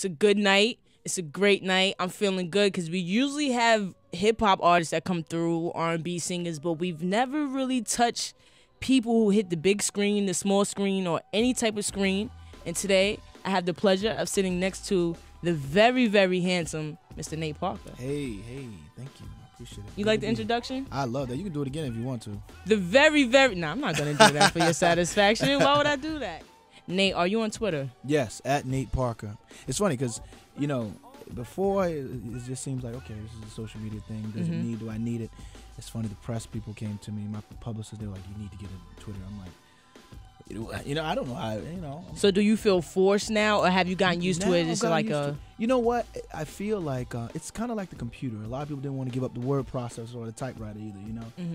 It's a good night. It's a great night. I'm feeling good because we usually have hip-hop artists that come through, R&B singers, but we've never really touched people who hit the big screen, the small screen, or any type of screen. And today, I have the pleasure of sitting next to the very, very handsome Mr. Nate Parker. Hey, thank you. I appreciate it. You like the introduction? I love that. You can do it again if you want to. The very, very... Nah, I'm not going to do that for your satisfaction. Why would I do that? Nate, are you on Twitter? Yes, at Nate Parker. It's funny because, before it just seems like, okay, this is a social media thing. Do I need it? It's funny, the press people came to me, my publicists, they were like, you need to get a Twitter. I'm like, I don't know how, So do you feel forced now, or have you gotten used to it? It's like You know what? I feel like it's kind of like the computer. A lot of people didn't want to give up the word processor or the typewriter either,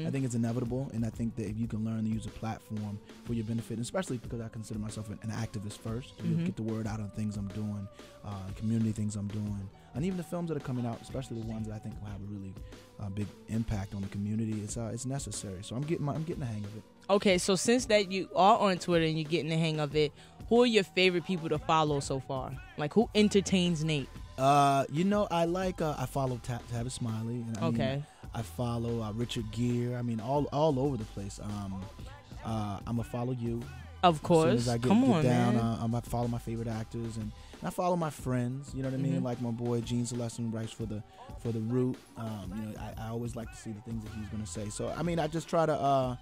I think it's inevitable, and I think that if you can learn to use a platform for your benefit, and especially because I consider myself an activist first, to get the word out on things I'm doing, community things I'm doing, and even the films that are coming out, especially the ones that I think will have a really big impact on the community, it's necessary. So I'm getting the hang of it. Okay, so since that you are on Twitter and you're getting the hang of it, who are your favorite people to follow so far? Like, who entertains Nate? I follow Tavis Smiley. And I follow Richard Gere. I mean, all over the place. I'm gonna follow you. Of course. As soon as I get down, man. I'm gonna follow my favorite actors, and I follow my friends. You know what I mean? Like my boy Gene Celestine writes for the Root. I always like to see the things that he's gonna say. So I mean, I just try to.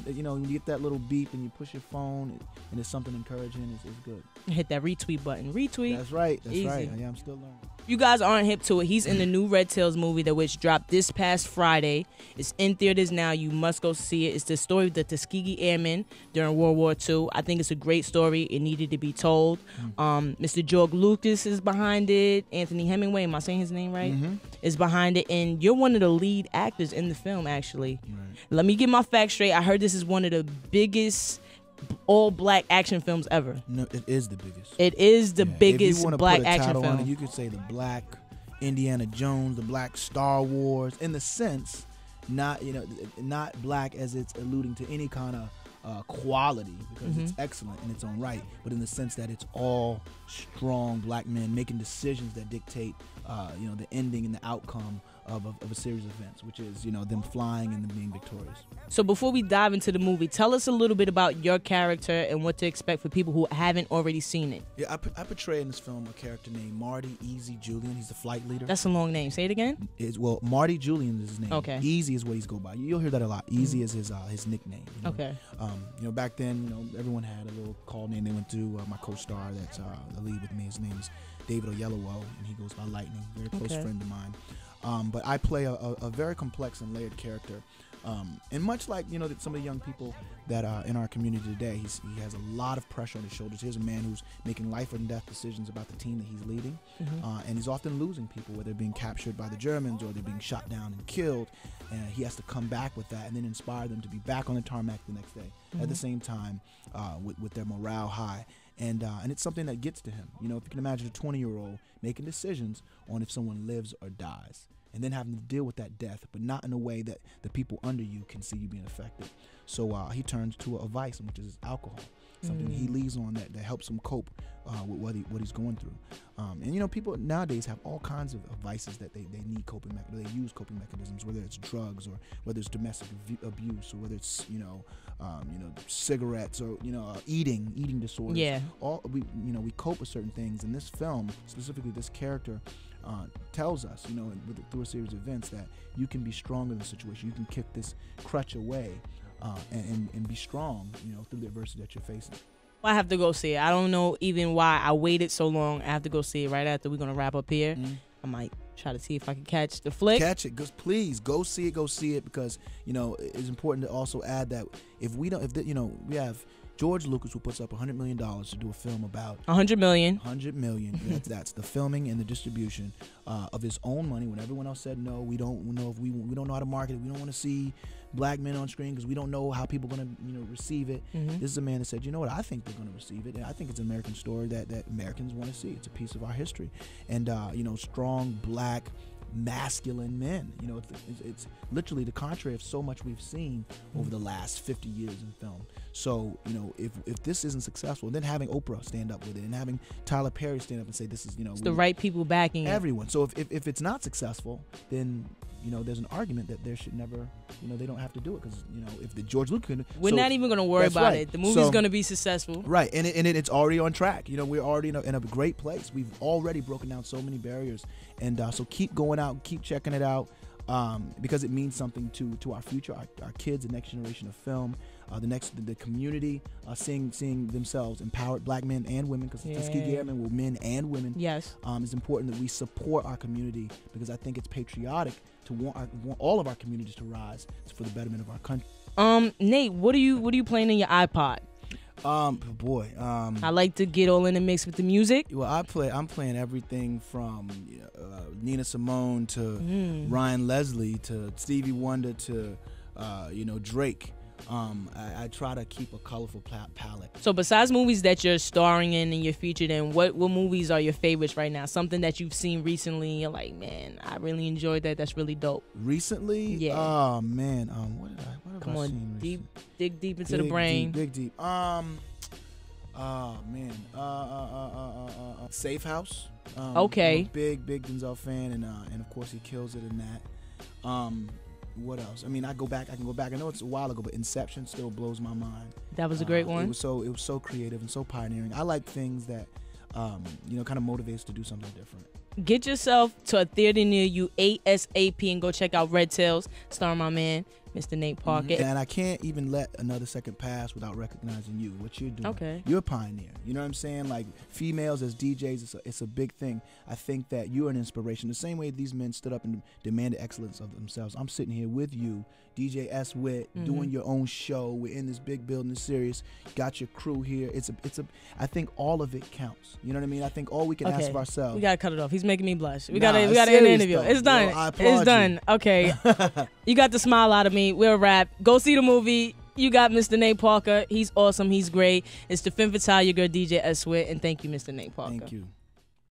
When you get that little beep and you push your phone and it's something encouraging, it's good. Hit that retweet button. Retweet. That's right. Easy. Yeah, I'm still learning. You guys aren't hip to it. He's in the new Red Tails movie that which dropped this past Friday. It's in theaters now. You must go see it. It's the story of the Tuskegee Airmen during World War II. I think it's a great story. It needed to be told. Mr. George Lucas is behind it. Anthony Hemingway, am I saying his name right? Is behind it. And you're one of the lead actors in the film, actually. Right. Let me get my facts straight. I heard this is one of the biggest all-black action films ever. No, it is the biggest. It is the biggest if you black put a action title film. on it, you could say the Black Indiana Jones, the Black Star Wars, in the sense, not black as it's alluding to any kind of quality, because it's excellent in its own right, but in the sense that it's all strong black men making decisions that dictate, the ending and the outcome of a series of events, which is, them flying and them being victorious. So before we dive into the movie, tell us a little bit about your character and what to expect for people who haven't already seen it. Yeah, I portray in this film a character named Marty Easy Julian. He's the flight leader. That's a long name. Say it again. Marty Julian is his name. Okay. Easy is what he's go by. You'll hear that a lot. Easy is his nickname. Okay. Back then, everyone had a little call name they went through. My co-star that's the lead with me, his name is David Oyelowo, and he goes by Lightning. Very close friend of mine. But I play a very complex and layered character. And much like, some of the young people that are in our community today, he has a lot of pressure on his shoulders. Here's a man who's making life and death decisions about the team that he's leading. And he's often losing people, whether they're being captured by the Germans or they're being shot down and killed. And he has to come back with that and then inspire them to be back on the tarmac the next day. At the same time, with their morale high. And it's something that gets to him. If you can imagine a 20-year-old making decisions on if someone lives or dies, and then having to deal with that death, but not in a way that the people under you can see you being affected. So he turns to a vice, which is alcohol, something he leaves on that helps him cope with what he's going through. And people nowadays have all kinds of vices that they need they use coping mechanisms, whether it's drugs or whether it's domestic abuse or whether it's cigarettes or eating disorders. Yeah. We cope with certain things. In this film, specifically this character tells us, through a series of events, that you can be stronger in the situation. You can kick this crutch away and be strong, through the adversity that you're facing. I have to go see it. I don't know even why I waited so long. I have to go see it right after we're going to wrap up here. I might try to see if I can catch the flick. Catch it. Please go see it because, it's important to also add that we have George Lucas, who puts up $100 million to do a film about $100 million. $100 million. That's the filming and the distribution of his own money. When everyone else said no, we don't know if we don't know how to market it. We don't want to see black men on screen because we don't know how people are going to receive it. This is a man that said, I think they're going to receive it. And I think it's an American story that Americans want to see. It's a piece of our history. And strong black masculine men. You know, it's literally the contrary of so much we've seen over the last 50 years in film. So, you know, if this isn't successful, then having Oprah stand up with it and having Tyler Perry stand up and say this is, you know, it's the right people backing everyone. So if it's not successful, then, you know, there's an argument that there should never, you know, they don't have to do it because, you know, if the George Lucas, we're not even going to worry about it. The movie's going to be successful, right? And it's already on track. You know, we're already in a great place. We've already broken down so many barriers, and so keep going out, keep checking it out, because it means something to our future, our kids, the next generation of film, the community, seeing themselves empowered, black men and women, because the Tuskegee Airmen were men and women. Yes, it's important that we support our community because I think it's patriotic to want all of our communities to rise for the betterment of our country. Nate, what are you playing in your iPod? I like to get all in the mix with the music. Well, I'm playing everything from Nina Simone to Ryan Leslie to Stevie Wonder to Drake. I try to keep a colorful palette. So besides movies that you're starring in and you're featured in, what movies are your favorites right now? Something that you've seen recently and you're like, man, I really enjoyed that. That's really dope. Recently? Yeah. Oh man. What have I seen recently? Dig deep into the brain. Dig deep. Oh man. Safe House. Okay. I'm a big Denzel fan, and of course he kills it in that. What else? I mean, I can go back. I know it's a while ago, but Inception still blows my mind. That was a great one. It was so creative and so pioneering. I like things that kind of motivate us to do something different. Get yourself to a theater near you ASAP and go check out Red Tails, starring my man, Mr. Nate Parker. And I can't even let another second pass without recognizing you, what you're doing. Okay. You're a pioneer. You know what I'm saying? Like, females as DJs, it's a big thing. I think that you're an inspiration. The same way these men stood up and demanded excellence of themselves. I'm sitting here with you, DJ S.WHiT, doing your own show. We're in this big building, this serious. Got your crew here. I think all of it counts. You know what I mean? I think all we can ask of ourselves. We gotta cut it off. He's making me blush. We gotta end the interview. It's done. It's done. Okay. You got the smile out of me. We're a wrap. Go see the movie. You got Mr. Nate Parker. He's awesome. He's great. It's the Femme Fatale, your girl DJ S.WHiT, and thank you, Mr. Nate Parker. Thank you.